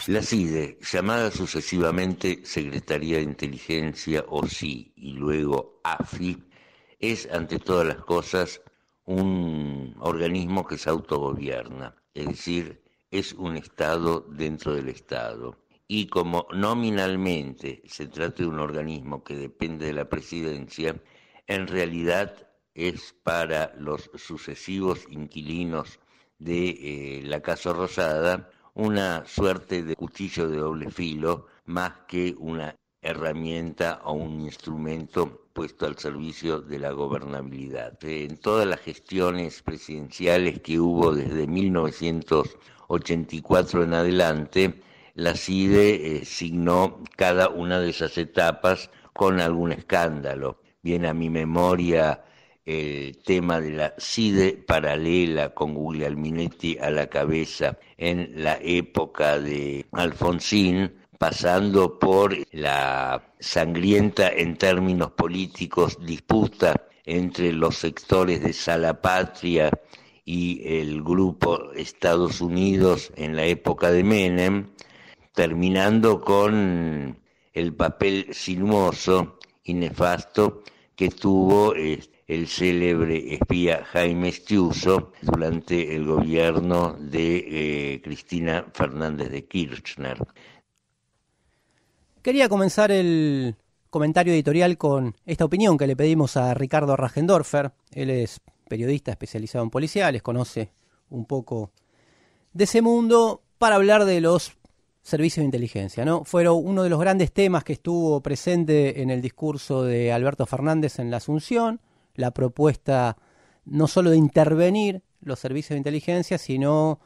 La CIDE, llamada sucesivamente Secretaría de Inteligencia o SI y luego AFI, es ante todas las cosas un organismo que se autogobierna, es decir, es un Estado dentro del Estado. Y como nominalmente se trata de un organismo que depende de la presidencia, en realidad es para los sucesivos inquilinos de la Casa Rosada una suerte de cuchillo de doble filo más que una herramienta o un instrumento puesto al servicio de la gobernabilidad. En todas las gestiones presidenciales que hubo desde 1984 en adelante, la CIDE signó cada una de esas etapas con algún escándalo. Viene a mi memoria el tema de la CIDE paralela con Guglielminetti a la cabeza en la época de Alfonsín, pasando por la sangrienta en términos políticos disputa entre los sectores de Salapatria y el grupo Estados Unidos en la época de Menem, terminando con el papel sinuoso y nefasto que tuvo el célebre espía Jaime Estiuso durante el gobierno de Cristina Fernández de Kirchner. Quería comenzar el comentario editorial con esta opinión que le pedimos a Ricardo Rajendorfer. Él es periodista especializado en policiales, conoce un poco de ese mundo para hablar de los servicios de inteligencia, ¿no? Fueron uno de los grandes temas que estuvo presente en el discurso de Alberto Fernández en la Asunción, la propuesta no solo de intervenir los servicios de inteligencia, sino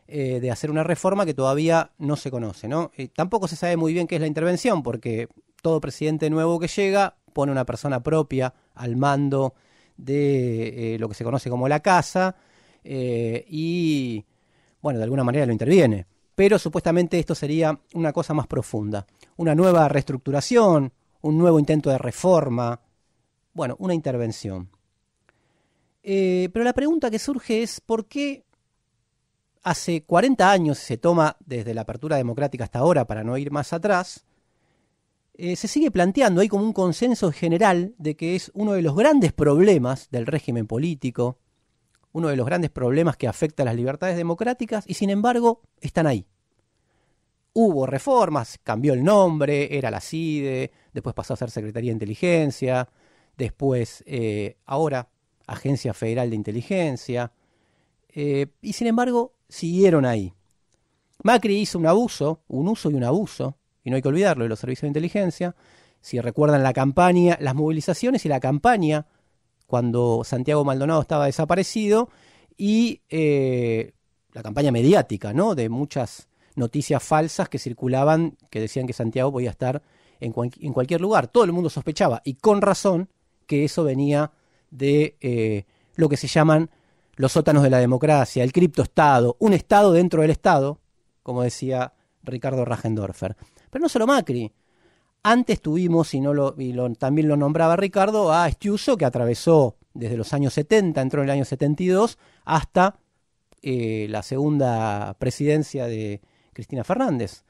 de hacer una reforma que todavía no se conoce, ¿no? Tampoco se sabe muy bien qué es la intervención, porque todo presidente nuevo que llega pone una persona propia al mando de lo que se conoce como la casa y, bueno, de alguna manera lo interviene. Pero supuestamente esto sería una cosa más profunda, una nueva reestructuración, un nuevo intento de reforma, bueno, una intervención. Pero la pregunta que surge es ¿por qué hace 40 años se toma desde la apertura democrática hasta ahora, para no ir más atrás, se sigue planteando, hay como un consenso general de que es uno de los grandes problemas del régimen político, uno de los grandes problemas que afecta a las libertades democráticas y sin embargo están ahí. Hubo reformas, cambió el nombre, era la CIDE, después pasó a ser Secretaría de Inteligencia, después ahora Agencia Federal de Inteligencia, y sin embargo siguieron ahí. Macri hizo un uso y un abuso, y no hay que olvidarlo, de los servicios de inteligencia. Si recuerdan la campaña, las movilizaciones y la campaña cuando Santiago Maldonado estaba desaparecido y la campaña mediática, ¿no? De muchas noticias falsas que circulaban que decían que Santiago podía estar en cualquier lugar. Todo el mundo sospechaba, y con razón, que eso venía de lo que se llaman los sótanos de la democracia, el criptoestado, un estado dentro del estado, como decía Ricardo Rajendorfer. Pero no solo Macri. Antes tuvimos, también lo nombraba Ricardo, a Estiuso, que atravesó desde los años 70, entró en el año 72, hasta la segunda presidencia de Cristina Fernández.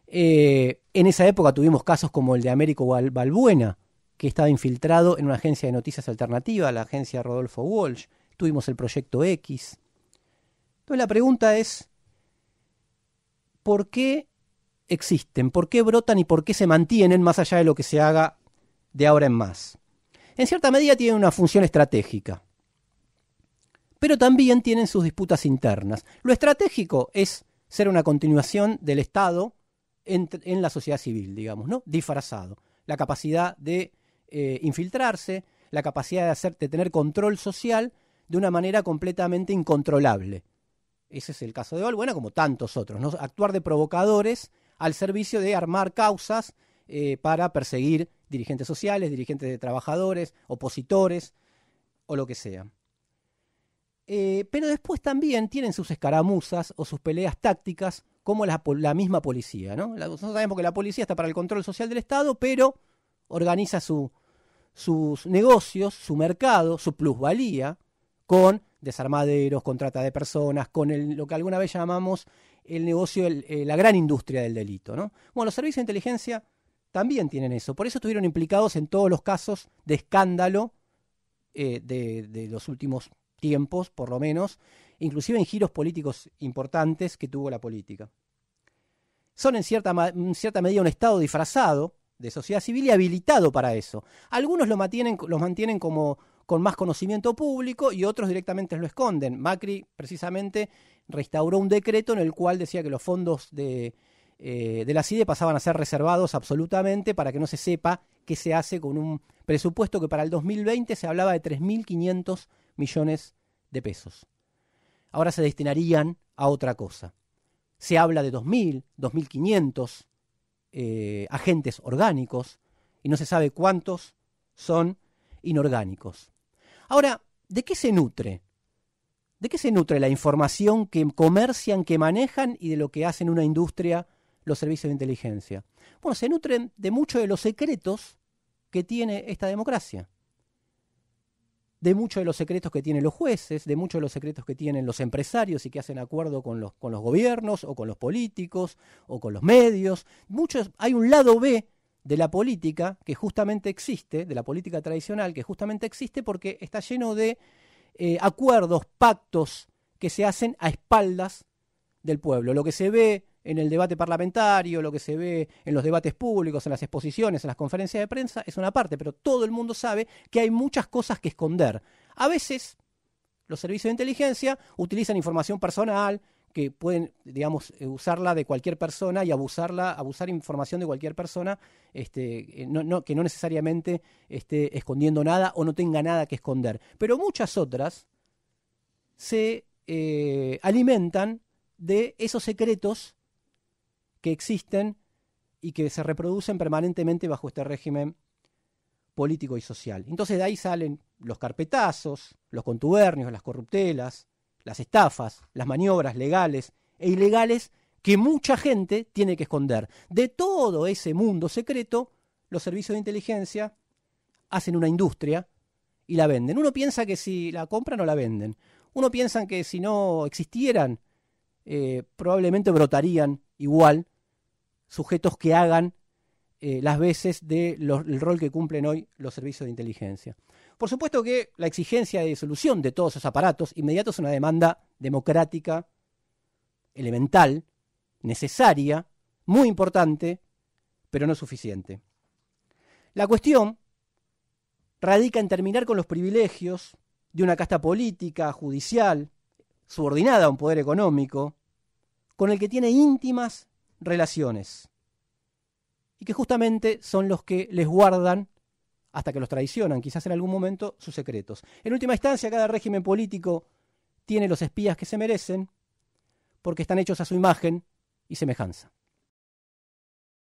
En esa época tuvimos casos como el de Américo Balbuena, que estaba infiltrado en una agencia de noticias alternativa, la agencia Rodolfo Walsh. Tuvimos el Proyecto X. Entonces la pregunta es, ¿por qué existen? ¿Por qué brotan y por qué se mantienen más allá de lo que se haga de ahora en más? En cierta medida tienen una función estratégica, pero también tienen sus disputas internas. Lo estratégico es ser una continuación del Estado en la sociedad civil, digamos, ¿no? Disfrazado. La capacidad de infiltrarse, la capacidad de tener control social de una manera completamente incontrolable. Ese es el caso de Balbuena, como tantos otros, ¿no? Actuar de provocadores al servicio de armar causas para perseguir dirigentes sociales, dirigentes de trabajadores, opositores o lo que sea. Pero después también tienen sus escaramuzas o sus peleas tácticas como la misma policía, ¿no? Nosotros sabemos que la policía está para el control social del Estado, pero organiza sus negocios, su mercado, su plusvalía con desarmaderos, con trata de personas, con lo que alguna vez llamamos el negocio, la gran industria del delito, ¿no? Bueno, los servicios de inteligencia también tienen eso. Por eso estuvieron implicados en todos los casos de escándalo de los últimos tiempos, por lo menos, inclusive en giros políticos importantes que tuvo la política. Son en cierta medida un Estado disfrazado de sociedad civil y habilitado para eso. Algunos los mantienen como con más conocimiento público y otros directamente lo esconden. Macri precisamente restauró un decreto en el cual decía que los fondos de la CIDE pasaban a ser reservados absolutamente para que no se sepa qué se hace con un presupuesto que para el 2020 se hablaba de 3.500 millones de pesos. Ahora se destinarían a otra cosa. Se habla de 2.000, 2.500 agentes orgánicos y no se sabe cuántos son inorgánicos. Ahora, ¿de qué se nutre? ¿De qué se nutre la información que comercian, que manejan y de lo que hacen una industria los servicios de inteligencia? Bueno, se nutren de muchos de los secretos que tiene esta democracia. De muchos de los secretos que tienen los jueces, de muchos de los secretos que tienen los empresarios y que hacen acuerdo con los gobiernos o con los políticos o con los medios. Hay un lado B de la política que justamente existe, de la política tradicional que justamente existe porque está lleno de acuerdos, pactos que se hacen a espaldas del pueblo. Lo que se ve en el debate parlamentario, lo que se ve en los debates públicos, en las exposiciones, en las conferencias de prensa, es una parte, pero todo el mundo sabe que hay muchas cosas que esconder. A veces los servicios de inteligencia utilizan información personal que pueden, digamos, usarla de cualquier persona y abusar información de cualquier persona que no necesariamente esté escondiendo nada o no tenga nada que esconder. Pero muchas otras se alimentan de esos secretos que existen y que se reproducen permanentemente bajo este régimen político y social. Entonces de ahí salen los carpetazos, los contubernios, las corruptelas, las estafas, las maniobras legales e ilegales que mucha gente tiene que esconder. De todo ese mundo secreto, los servicios de inteligencia hacen una industria y la venden. Uno piensa que si la compran o la venden. Uno piensa que si no existieran, probablemente brotarían igual sujetos que hagan las veces del rol que cumplen hoy los servicios de inteligencia. Por supuesto que la exigencia de disolución de todos esos aparatos inmediatos es una demanda democrática, elemental, necesaria, muy importante, pero no suficiente. La cuestión radica en terminar con los privilegios de una casta política, judicial, subordinada a un poder económico, con el que tiene íntimas relaciones y que justamente son los que les guardan, hasta que los traicionan, quizás en algún momento, sus secretos. En última instancia, cada régimen político tiene los espías que se merecen porque están hechos a su imagen y semejanza.